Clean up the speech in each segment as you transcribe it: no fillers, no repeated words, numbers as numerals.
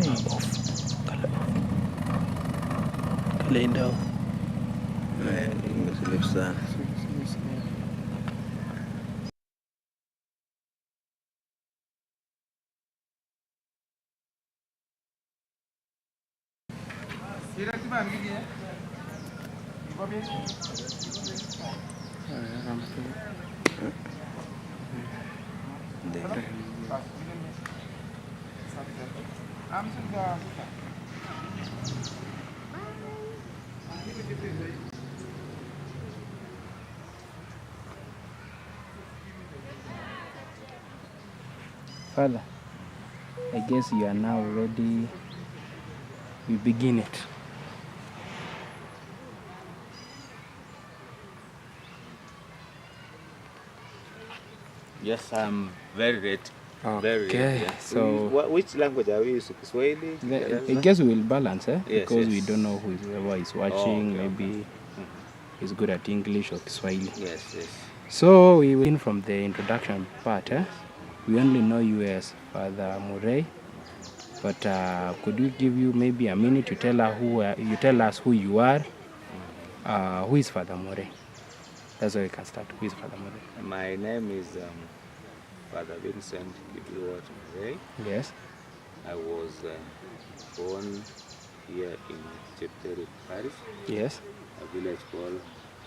Off. Laying down. Imeslip sana. Father, I guess you are now ready. We begin it. Yes, I'm very ready. Okay, Very ready. so Which language are we using? Kiswahili? I guess we will balance, Yes, because we yes. don't know whoever is watching. Okay, Maybe he's good at English or Kiswahili. Yes, yes. So we will begin from the introduction part. We only know you as Father Murei, but could we give you maybe a minute to tell us who you are? Who is Father Murei? That's where we can start. Who is Father Murei? My name is Father Vincent Murei. Yes. I was born here in Chepterit Parish, Yes. a village called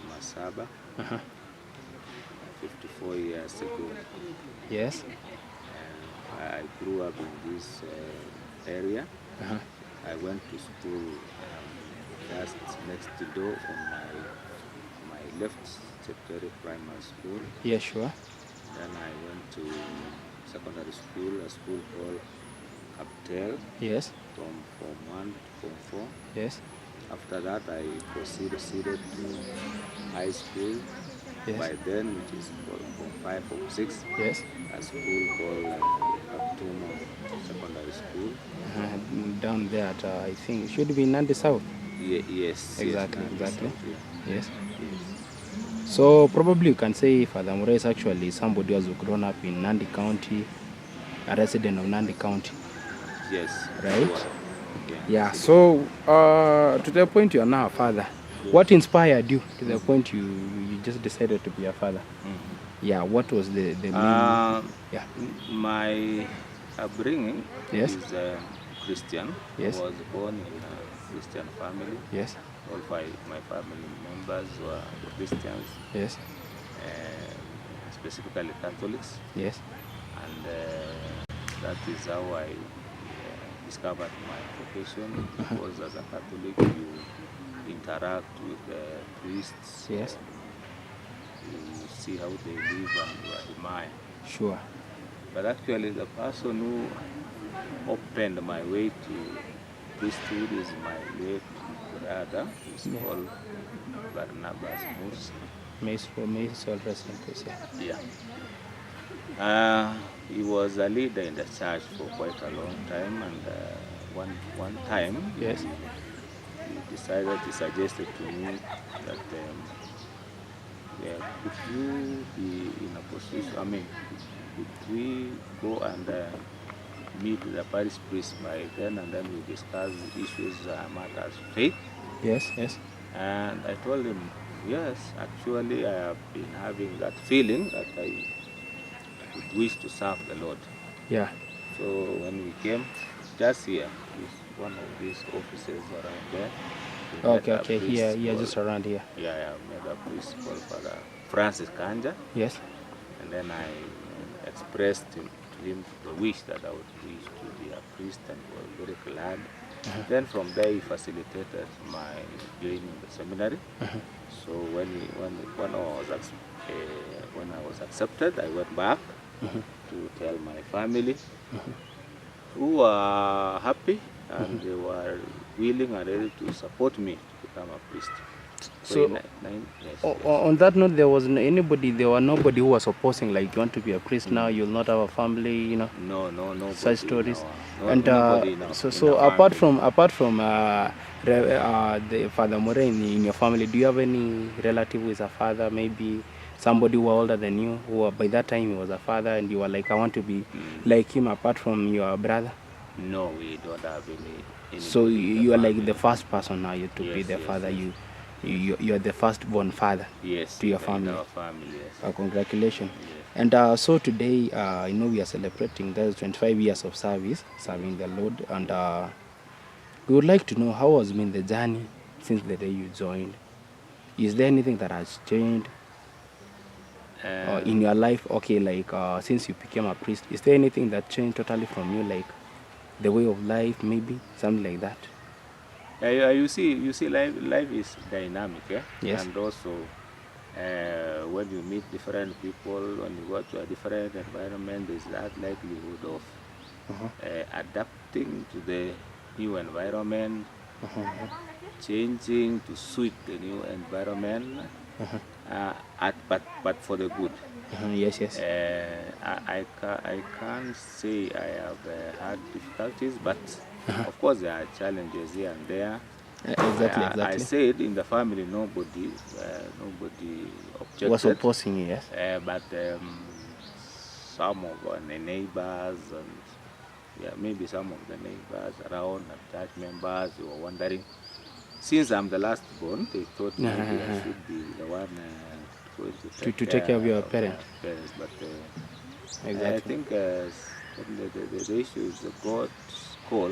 Masaba, 54 years ago. Yes. I grew up in this area. I went to school just next door on my left, Chepterit Primary School. Yeah, sure. Then I went to secondary school, a school called Abtel, Yes. from Form 1 to Form 4. Yes. After that, I proceeded to high school. Yes. By then, which is called Form 5, Form 6, Yes. a school called Abtumo Secondary School. Down there at, I think, should be Nandi South. Yes. Exactly, Nandi exactly. South, yeah. Yes. So probably you can say Father Murei is actually somebody who has grown up in Nandi County, a resident of Nandi County. Yes. Right? Sure. Yeah. So to the point you are now a father, what inspired you to the point you just decided to be a father? Yeah. What was the main? Yeah. My upbringing Yes. is Christian. Yes. I was born in a Christian family. Yes. All my family members were Christians, Yes. specifically Catholics, Yes. and that is how I discovered my vocation. Because as a Catholic, you interact with priests. Yes. You see how they live and you admire. Sure. But actually, the person who opened my way to priesthood is my late brother. He's called Barnabas Moose. May soul rest in peace. Yeah. He was a leader in the church for quite a long time, and one time Yes. he suggested to me that could you be in a position, could we go and meet the parish priest by then, and then we discuss issues, matters, faith. Yes. Yes. And I told him, yes, actually I have been having that feeling that I would wish to serve the Lord. Yeah. So when we came, just here, is one of these offices around there. We met a Okay. priest Here, called- just around here. Yeah, I met a priest called Father Francis Kanja. Yes. And then I expressed to him the wish that I would wish to be a priest, and was very glad. Then from there he facilitated my joining the seminary. So when I was accepted, I went back to tell my family, who were happy, and they were willing and ready to support me to become a priest. So, on that note, there was nobody who was opposing, like, you want to be a priest now, you'll not have a family, No. Such stories. And So apart from the Father Murei in your family, do you have any relative who is a father, maybe somebody who are older than you, who by that time he was a father, and you were like, I want to be like him, apart from your brother? No, we don't have any. So you are like the first person now to be Yes, the yes, father. yes. You are the first-born father Yes, to your in family. our family, yes. Congratulations. Yes. And so today, we are celebrating those 25 years of service, serving the Lord. And we would like to know how has been the journey since the day you joined. Is there anything that has changed in your life? Okay, like since you became a priest, is there anything that changed totally from you, like the way of life, maybe something like that? You see, life is dynamic, eh? Yes. And also, when you meet different people, when you go to a different environment, there's that likelihood of adapting to the new environment, changing to suit the new environment, but for the good. Yes, yes. I can't say I have had difficulties, but of course there are challenges here and there. Exactly. I said in the family nobody objected. Was opposing you, yes. But some of the neighbors and maybe some of the neighbors around and church members were wondering. Since I'm the last born, they thought maybe I should be the one going to take care of your parents. But I Exactly. think the issue is the God's call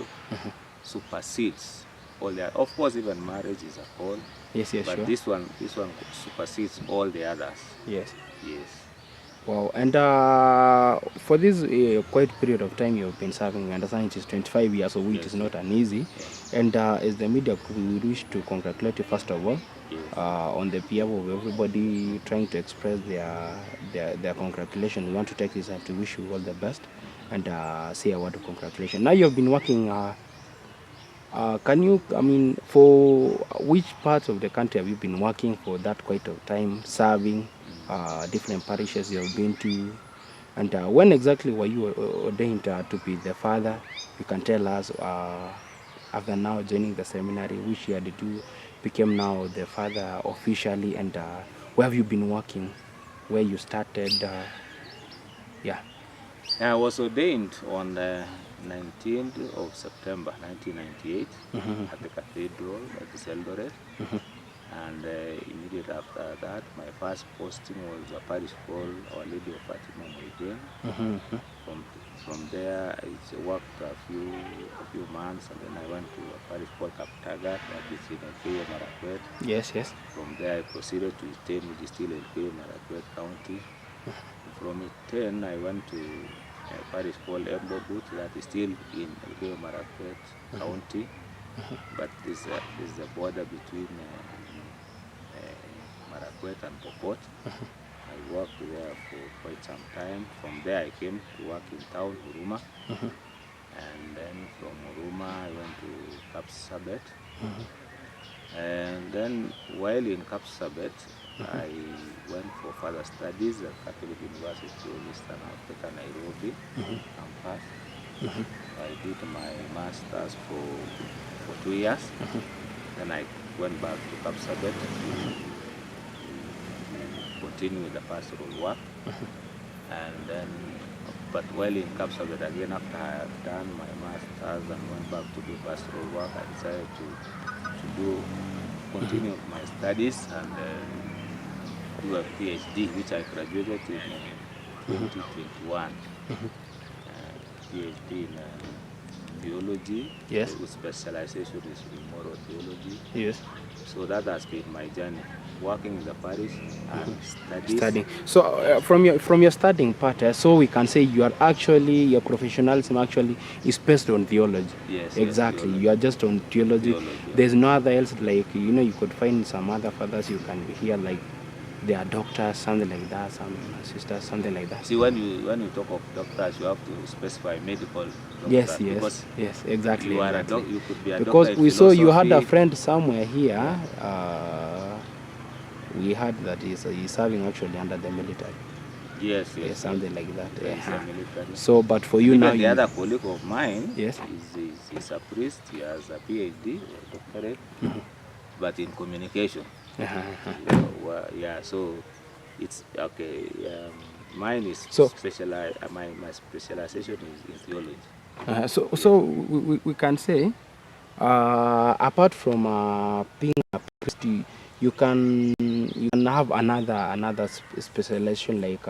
supersedes all the. Of course, even marriage is a call. Yes, yes, But sure. this one supersedes all the others. Yes. Yes. Wow. And for this quite period of time you've been serving, I understand it is 25 years, so it Yes, is not an easy. Yes. And as the media, we wish to congratulate you first of all Yes. on the behalf of everybody trying to express their congratulations. We want to take this time to wish you all the best and say a word of congratulations. Now you have been working. For which parts of the country have you been working for that quite of time, serving different parishes you have been to? And when exactly were you ordained to be the father? You can tell us after now joining the seminary, which year did you become now the father officially, and where have you been working, where you started? Yeah. I was ordained on the 19th of September 1998 at the cathedral at the Eldoret. And immediately after that, my first posting was a parish called Our Lady of Fatima Murei. From there, I worked a few months, and then I went to a parish called Kaptagat, that is in Elgeyo Marakwet. Yes, yes. From there, I proceeded to Iten, which is still in Elgeyo Marakwet County. From Iten, I went to a parish called Embobut, that is still in Elgeyo Marakwet County. But this is the border between Marakwet and Pokot. I worked there for quite some time. From there I came to work in town, Huruma. And then from Huruma I went to Kapsabet. And then while in Kapsabet, I went for further studies at Catholic University of Eastern Africa, Nairobi campus. I did my master's for 2 years. Then I went back to Kapsabet to continue with the pastoral work. And then, but while in Kapsabet again, after I had done my master's and went back to do pastoral work, I decided to continue my studies and do a PhD, which I graduated in 2021. PhD in theology. Yes. With specialization is in moral theology. Yes. So that has been my journey, working in the parish and Studying. So from your studying part, so we can say your professionalism actually is based on theology. Yes. Exactly. Yes, you are just on theology. There's no other else, like you could find some other fathers you can hear, like they are doctors, something like that, some sisters, something like that. See, when you talk of doctors, you have to specify medical doctor. Yes, exactly. You are exactly. you could be a because doctor in we saw you had a philosophy. friend somewhere here. We heard that he's serving actually under the military. Yes, something like that. Military. So, but for you even now, the other colleague of mine, yes, is a priest. He has a PhD or doctorate, but in communication. So it's okay. Mine is So- specialized. My specialization is in theology. So we can say, apart from being a priest, you can have another specialization, like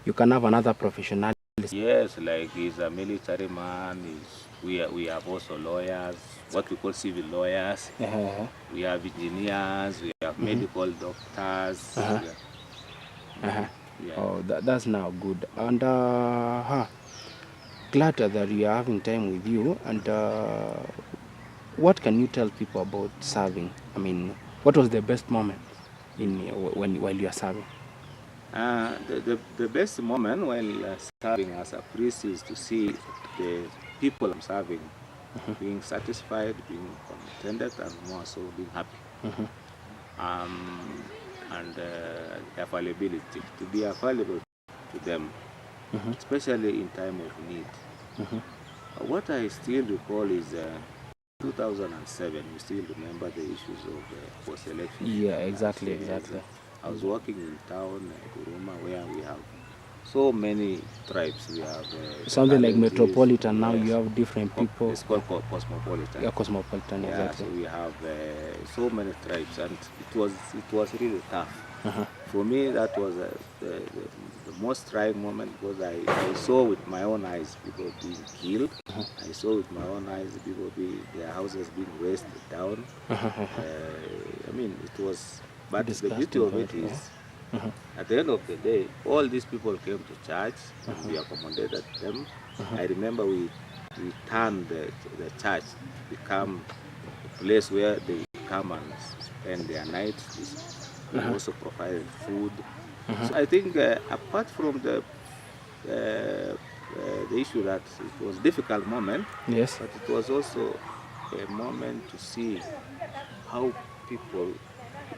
you can have another professional. Yes, like he's a military man. We have also lawyers, what we call civil lawyers. We have engineers. We have medical doctors. Yeah. Oh, that's now good. And glad that you are having time with you. And what can you tell people about serving? I mean, what was the best moment while you are serving? The best moment while serving as a priest is to see the people I'm serving being satisfied, being contented, and more so being happy. And availability, to be available to them, especially in time of need. What I still recall is 2007. We still remember the issues of post-election. Yeah, exactly. I was working in town, Kuruma, where we have so many tribes. We have something like Kalenjins, metropolitan. Now yes. you have different people. It's called cosmopolitan. Yeah, cosmopolitan. Yeah, Exactly. so we have so many tribes, and it was really tough. For me, that was the most trying moment, because I saw with my own eyes people being killed. I saw with my own eyes people their houses being razed down. I mean, it was. But the beauty of it is, at the end of the day, all these people came to church, and we accommodated them. I remember we turned the church become a place where they come and spend their nights. We also provided food. So I think apart from the issue that it was a difficult moment, Yes. but it was also a moment to see how people,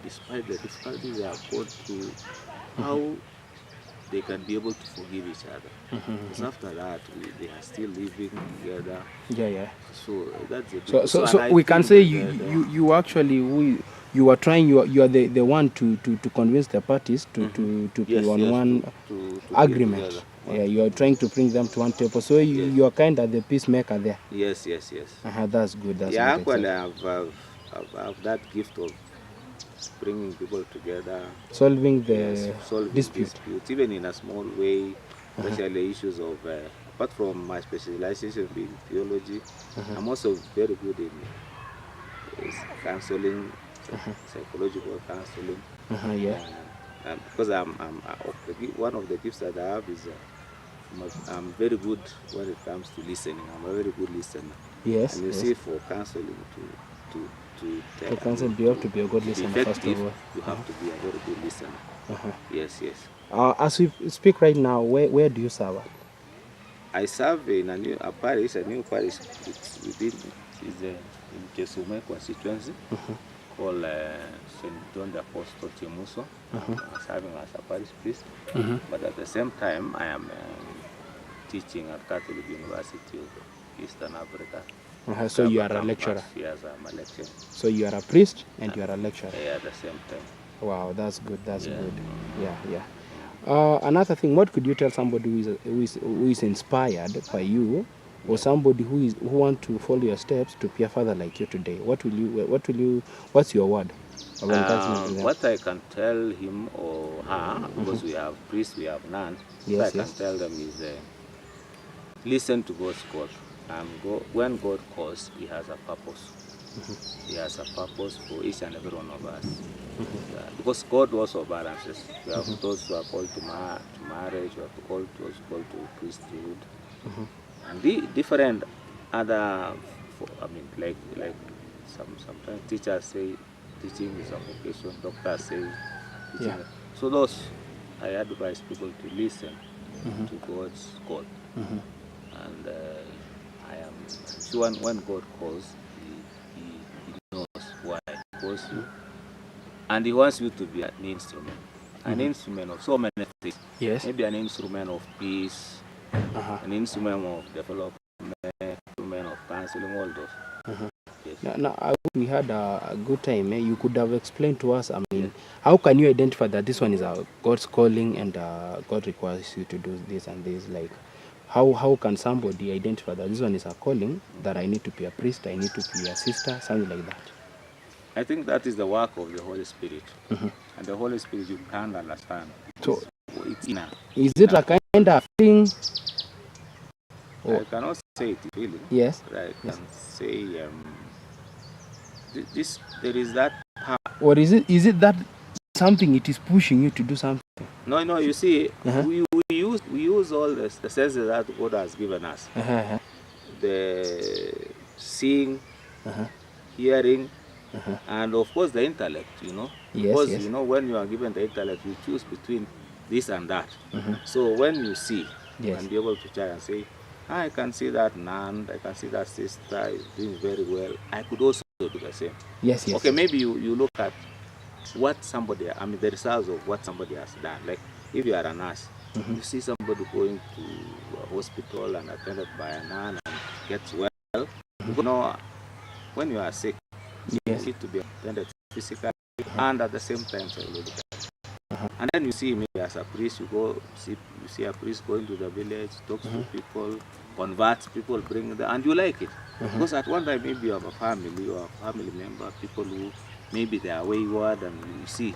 despite the difficulties they have gone through, how they can be able to forgive each other. Because after that, they are still living together. Yeah. So that's a So we can say you actually you are trying, you are the one to convince the parties to be on one to agreement. Yeah, you are trying to bring them to one table. So you are kind of the peacemaker there. Yes. That's good. That's yeah, good. actually, I've that gift of bringing people together, Solving the dispute. even in a small way, especially issues of, apart from my specialization being theology, I'm also very good in counseling, psychological counseling. Yeah. Because one of the gifts that I have is I'm very good when it comes to listening. I'm a very good listener. Yes. And you see, for counseling to counsel, you have to be a good listener first of all. You have to be a very good listener. Yes. As we speak right now, where do you serve? I serve in a new parish. It's in Kesume constituency, called St. John the Apostle Chimuso. I'm serving as a parish priest. But at the same time, I am teaching at Catholic University of Eastern Africa. So you are a lecturer? Yes, I'm a lecturer. So you are a priest and you are a lecturer? Yeah, at the same time. Wow, that's good. That's good. Yeah. Another thing, what could you tell somebody who is inspired by you, or somebody who want to follow your steps to be a father like you today? What's your word of encouragement to them? What I can tell him or her, because we have priests, we have nuns, what I can tell them is listen to God's call. And when God calls, He has a purpose. He has a purpose for each and every one of us. Because God also balances. We have those who are called to marriage, we have those called to priesthood, and the different other. Like sometimes teachers say teaching is a vocation. Doctors say teaching. So those, I advise people to listen to God's call, and I am sure when God calls, He knows why He calls you, and He wants you to be an instrument of so many things. Yes. Maybe an instrument of peace, an instrument of development, an instrument of counseling, all those. Yes. Now, I hope we had a good time. You could have explained to us, how can you identify that this one is God's calling and God requires you to do this and this? Like, how can somebody identify that this one is a calling, that I need to be a priest, I need to be a sister, something like that? I think that is the work of the Holy Spirit. And the Holy Spirit you can't understand. So It's inner. is it a kind of thing? I cannot say it feeling. Yes. But I can say this. There is that power. Or is it that something it is pushing you to do something? No. You see, we use all the senses that God has given us. The seeing, hearing, and of course the intellect. Because when you are given the intellect, you choose between this and that. So when you see, you can be able to try and say, I can see that nun, I can see that sister is doing very well. I could also do the same. Yes. Okay, maybe you look at what somebody, the results of what somebody has done. Like if you are a nurse, you see somebody going to a hospital and attended by a nun and gets well. When you are sick, you need to be attended physically and at the same time psychologically. And then you see maybe as a priest, you see a priest going to the village, talks to people, converts people, bring them, and you like it. Because at one time maybe you have a family or a family member, people who maybe they are wayward, and you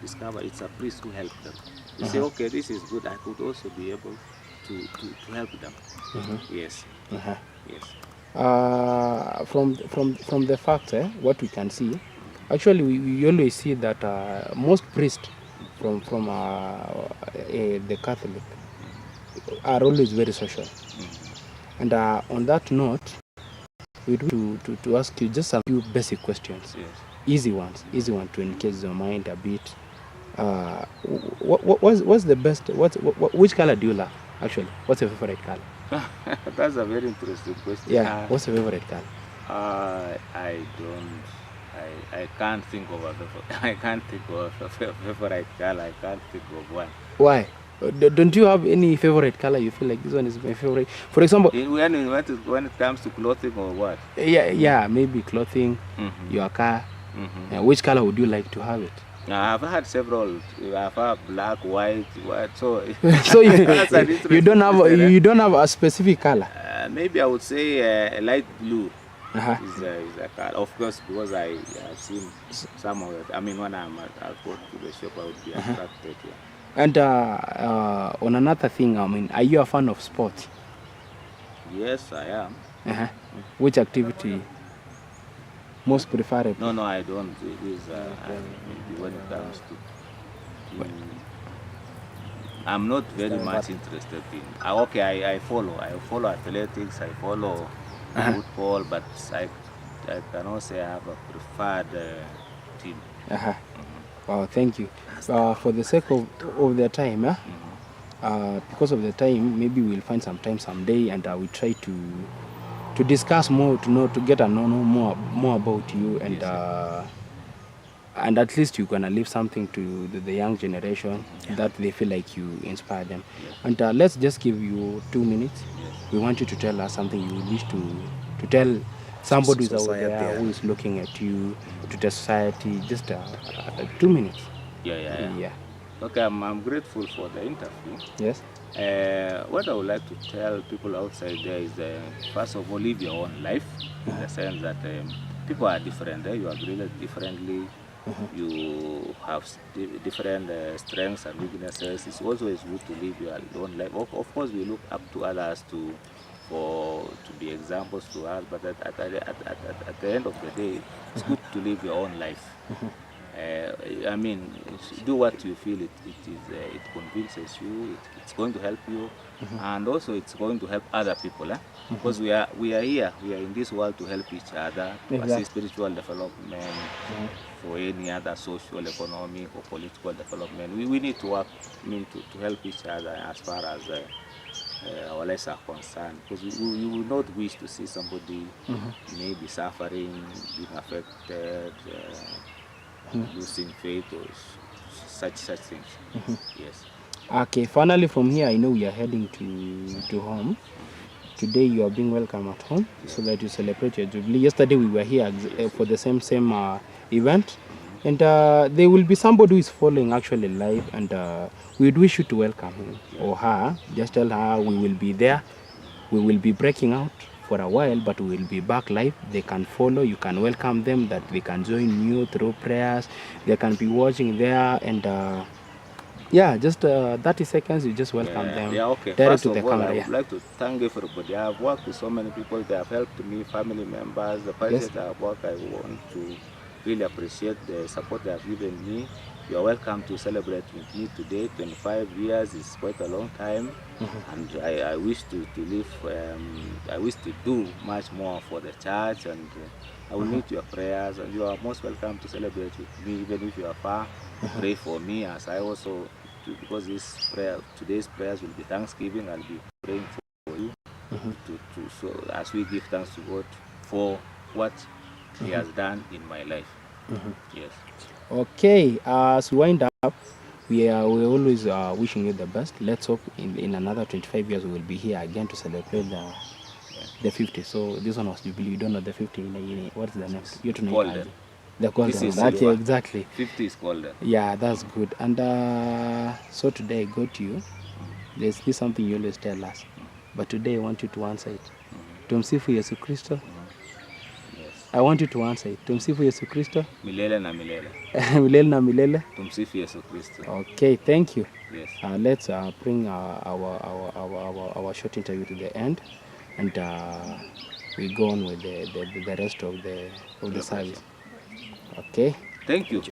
discover it's a priest who helped them. You say, okay, this is good. I could also be able to help them. Yes. Yes. From the fact, what we can see, actually we always see that most priests from the Catholic are always very social. And on that note, we do to ask you just a few basic questions. Yes. Easy ones to engage your mind a bit. What's the best? Which color do you love? Actually, what's your favorite color? That's a very interesting question. Yeah. What's your favorite color? I can't think of a favorite. I can't think of a favorite color. I can't think of one. Why? Don't you have any favorite color? You feel like this one is my favorite. For example, when it comes to clothing or what? Yeah, maybe clothing, your car. Which color would you like to have it? I've had several. I've had black, white. So, so you don't have a specific color. Maybe I would say light blue. Is a color. Of course, because I have seen some of it. When I go to the shop, I would be attracted. And on another thing, are you a fan of sports? Yes, I am. Which activity most preferable? No, I don't. It is maybe when it comes to I'm not very much interested in. I follow athletics. I follow football, but I cannot say I have a preferred team. Wow, thank you. For the sake of the time, because of the time, maybe we'll find some time someday, and we'll try to discuss more, to get to know more about you, and and at least you're gonna leave something to the young generation that they feel like you inspire them. And let's just give you 2 minutes. We want you to tell us something you wish to tell somebody who's out there who is looking at you, to the society. Just 2 minutes. Yeah. Okay, I'm grateful for the interview. Yes. What I would like to tell people outside there is, first of all, live your own life, in the sense that people are different. You are created differently. You have different strengths and weaknesses. It's always good to live your own life. Of course, we look up to others to be examples to us, but at the end of the day, it's good to live your own life. Do what you feel it convinces you, it's going to help you, and also it's going to help other people. Because we are here, we are in this world to help each other, to assist spiritual development, for any other social, economic, or political development. We need to work to help each other as far as our lives are concerned, because we will not wish to see somebody maybe suffering, being affected, losing faith, or such things. Yes. Okay, finally from here, I know we are heading to home. Today you are being welcome at home, so that you celebrate your Jubilee. Yesterday we were here for the same event, and there will be somebody who is following actually live, and we would wish you to welcome him or her. Just tell her we will be there We will be breaking out for a while, but we will be back live. They can follow. You can welcome them. That they can join you through prayers. They can be watching there, and yeah, just 30 seconds. You just welcome them. Yeah, okay. Direct First to the of all, camera. I Yeah. would like to thank everybody. I have worked with so many people. They have helped me, family members, the places Yes. I have worked. I want to really appreciate the support they have given me. You are welcome to celebrate with me today. 25 years is quite a long time, and I wish to live. I wish to do much more for the church, and I will need your prayers. And you are most welcome to celebrate with me, even if you are far. Pray for me as I also. Because today's prayers will be Thanksgiving. I'll be praying for you so as we give thanks to God for what He has done in my life. Yes. Okay. As we wind up, we're always wishing you the best. Let's hope in another 25 years we will be here again to celebrate the 50. So this one was Jubilee. You don't know the 50 what's the name? You don't know Golden. the golden This is one. Okay, silver. exactly. 50 is golden. Yeah, that's good. And so today I go to you. There's this something you always tell us, but today I want you to answer it. Tumsifu Yesu Kristo. Yes. I want you to answer it. Tumsifu Yesu Kristo. Milele na milele. Milele na milele. Tumsifu Yesu Kristo. Okay, thank you. Yes. Let's bring our short interview to the end, and we go on with the rest of the service. Okay. Thank you.